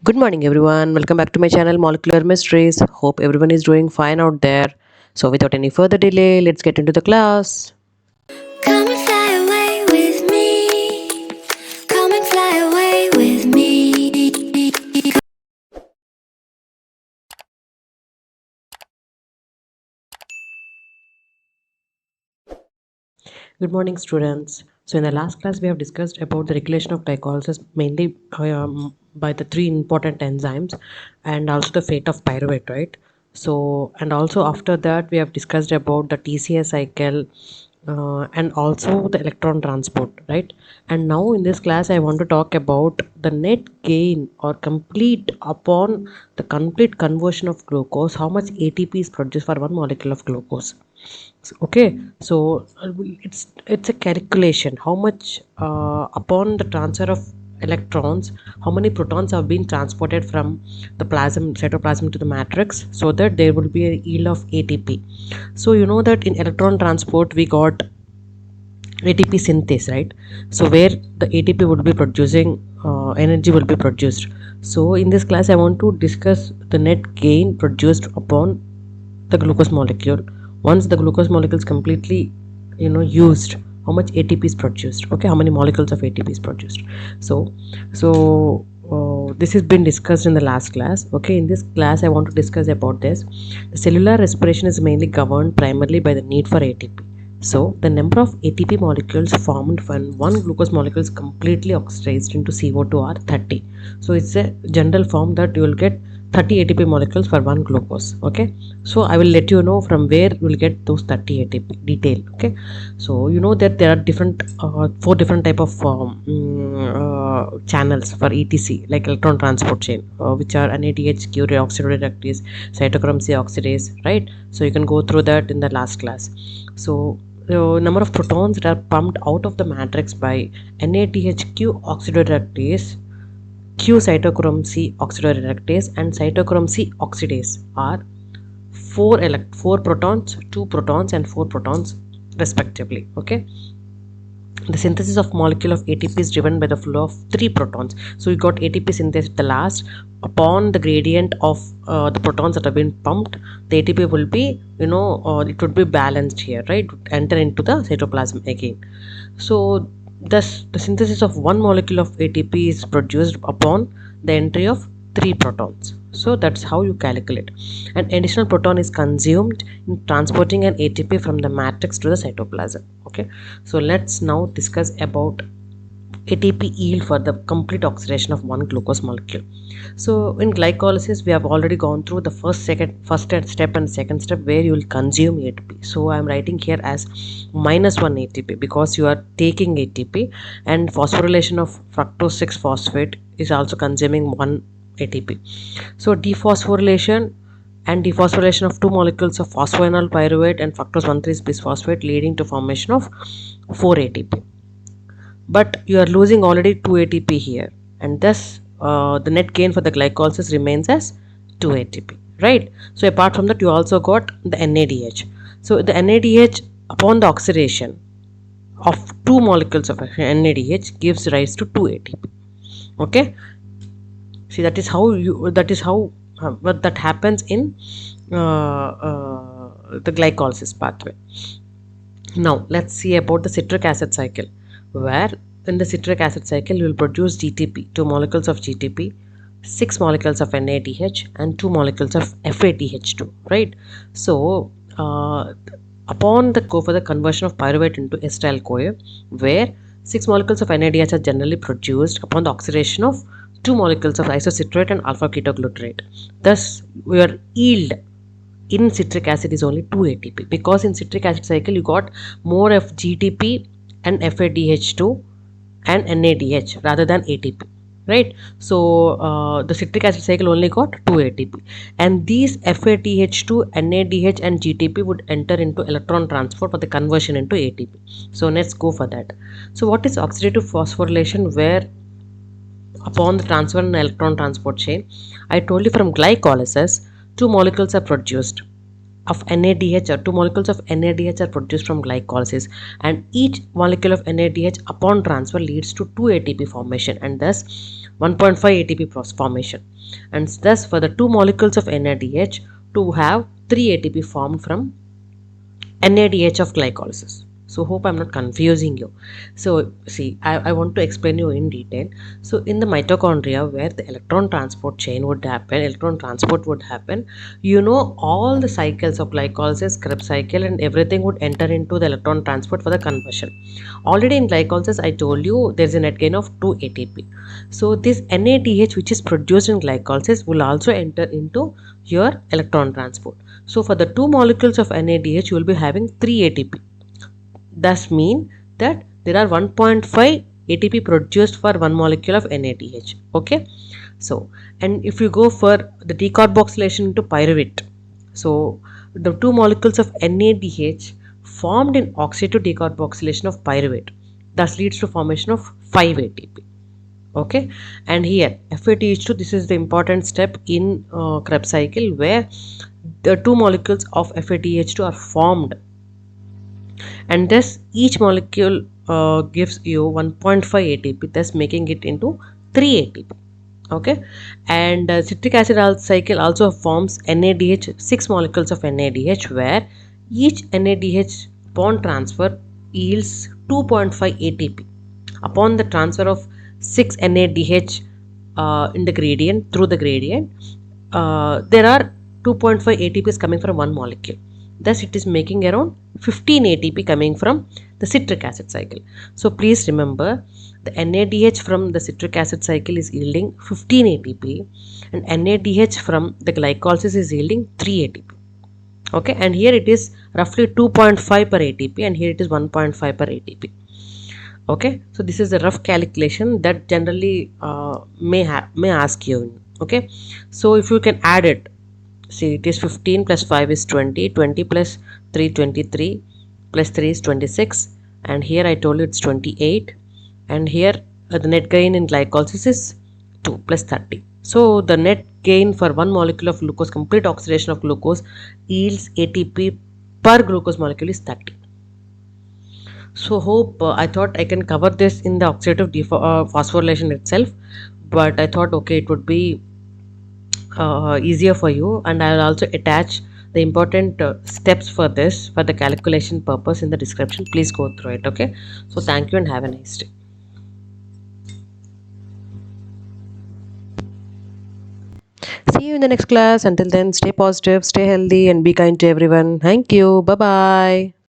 Good morning, everyone. Welcome back to my channel, Molecular Mysteries. Hope everyone is doing fine out there. So, without any further delay, let's get into the class. Come and fly away with me. Come and fly away with me. Good morning, students. So, in the last class, we have discussed about the regulation of glycolysis mainly by the three important enzymes and also the fate of pyruvate, right? So, and also after that, we have discussed about the TCA cycle and also the electron transport, right? And now in this class, I want to talk about the net gain or complete upon the complete conversion of glucose, how much ATP is produced for one molecule of glucose. Okay, so it's a calculation how much upon the transfer of electrons, how many protons have been transported from the plasm cytoplasm to the matrix, so that there will be a yield of ATP. So you know that in electron transport we got ATP synthase, right? So where the ATP would be producing energy will be produced. So in this class, I want to discuss the net gain produced upon the glucose molecule. Once the glucose molecule is completely, used, how much ATP is produced? Okay, how many molecules of ATP is produced? So this has been discussed in the last class. Okay, in this class, I want to discuss about this. The cellular respiration is mainly governed primarily by the need for ATP. So, the number of ATP molecules formed when one glucose molecule is completely oxidized into CO2 are 30. So, it's a general form that you will get 30 ATP molecules for one glucose. Okay, so I will let you know from where you will get those 30 ATP detail. Okay, so you know that there are different four different type of channels for ETC, like electron transport chain, which are NADH, oxidoreductase, cytochrome C oxidase, right? So you can go through that in the last class. So the number of protons that are pumped out of the matrix by NADHQ oxidoreductase, Q cytochrome C oxidoreductase, and cytochrome C oxidase are 4 protons, 2 protons, and 4 protons respectively. Okay, the synthesis of molecule of ATP is driven by the flow of 3 protons. So you got ATP synthesis at the last. Upon the gradient of the protons that have been pumped, the ATP will be, it would be balanced here, right? Enter into the cytoplasm again. So thus the synthesis of one molecule of ATP is produced upon the entry of 3 protons. So that's how you calculate. An additional proton is consumed in transporting an ATP from the matrix to the cytoplasm. Okay, so let's now discuss about ATP yield for the complete oxidation of one glucose molecule. So in glycolysis, we have already gone through the first step and second step where you will consume ATP. So I am writing here as -1 ATP because you are taking ATP, and phosphorylation of fructose 6 phosphate is also consuming 1 ATP. So dephosphorylation and dephosphorylation of 2 molecules of phosphoenol pyruvate and fructose 1,3 bisphosphate leading to formation of 4 ATP. But you are losing already 2 ATP here, and thus the net gain for the glycolysis remains as 2 ATP, right? So apart from that, you also got the NADH. So the NADH, upon the oxidation of 2 molecules of NADH, gives rise to 2 ATP. Okay, see, that is how what that happens in the glycolysis pathway. Now let's see about the citric acid cycle, where in the citric acid cycle you will produce GTP, 2 molecules of GTP, 6 molecules of NADH, and 2 molecules of FADH2, right? So upon the for the conversion of pyruvate into acetyl CoA, where 6 molecules of NADH are generally produced upon the oxidation of 2 molecules of isocitrate and alpha ketoglutarate. Thus your yield in citric acid is only 2 ATP, because in citric acid cycle you got more of GTP and FADH2 and NADH rather than ATP, right? So the citric acid cycle only got 2 ATP, and these FADH2, NADH and GTP would enter into electron transport for the conversion into ATP. So let's go for that. So what is oxidative phosphorylation? Where upon the transfer in electron transport chain, I told you from glycolysis, 2 molecules are produced of NADH, or 2 molecules of NADH are produced from glycolysis, and each molecule of NADH upon transfer leads to 2 ATP formation, and thus 1.5 ATP formation, and thus for the two molecules of NADH to have 3 ATP formed from NADH of glycolysis. So hope I'm not confusing you. So see, I want to explain you in detail. So in the mitochondria where the electron transport chain would happen, electron transport would happen, all the cycles of glycolysis, Krebs cycle and everything would enter into the electron transport for the conversion. Already in glycolysis I told you there's a net gain of 2 ATP. So this NADH which is produced in glycolysis will also enter into your electron transport. So for the two molecules of NADH, you will be having 3 ATP. Thus mean that there are 1.5 ATP produced for one molecule of NADH. Okay. So, and if you go for the decarboxylation into pyruvate, so the two molecules of NADH formed in oxidative decarboxylation of pyruvate, thus leads to formation of 5 ATP. Okay, and here FATH2, this is the important step in Krebs cycle where the two molecules of FATH2 are formed, and thus each molecule gives you 1.5 ATP, thus making it into 3 ATP. Okay, and citric acid cycle also forms NADH, 6 molecules of NADH, where each NADH upon transfer yields 2.5 ATP. Upon the transfer of 6 NADH in the gradient, through the gradient, there are 2.5 ATPs coming from one molecule. Thus, it is making around 15 ATP coming from the citric acid cycle. So, please remember the NADH from the citric acid cycle is yielding 15 ATP, and NADH from the glycolysis is yielding 3 ATP. Okay, and here it is roughly 2.5 per ATP, and here it is 1.5 per ATP. Okay, so this is a rough calculation that generally may ask you. Okay, so if you can add it, see, it is 15 plus 5 is 20, 20 plus 3 23, plus 3 is 26, and here I told you it's 28, and here the net gain in glycolysis is 2 plus 30. So the net gain for one molecule of glucose, complete oxidation of glucose, yields ATP per glucose molecule is 30. So hope I thought I can cover this in the oxidative phosphorylation itself, but I thought okay, it would be easier for you, and I will also attach the important steps for this for the calculation purpose in the description. Please go through it. Okay, so thank you and have a nice day. See you in the next class. Until then, stay positive, stay healthy, and be kind to everyone. Thank you. Bye bye.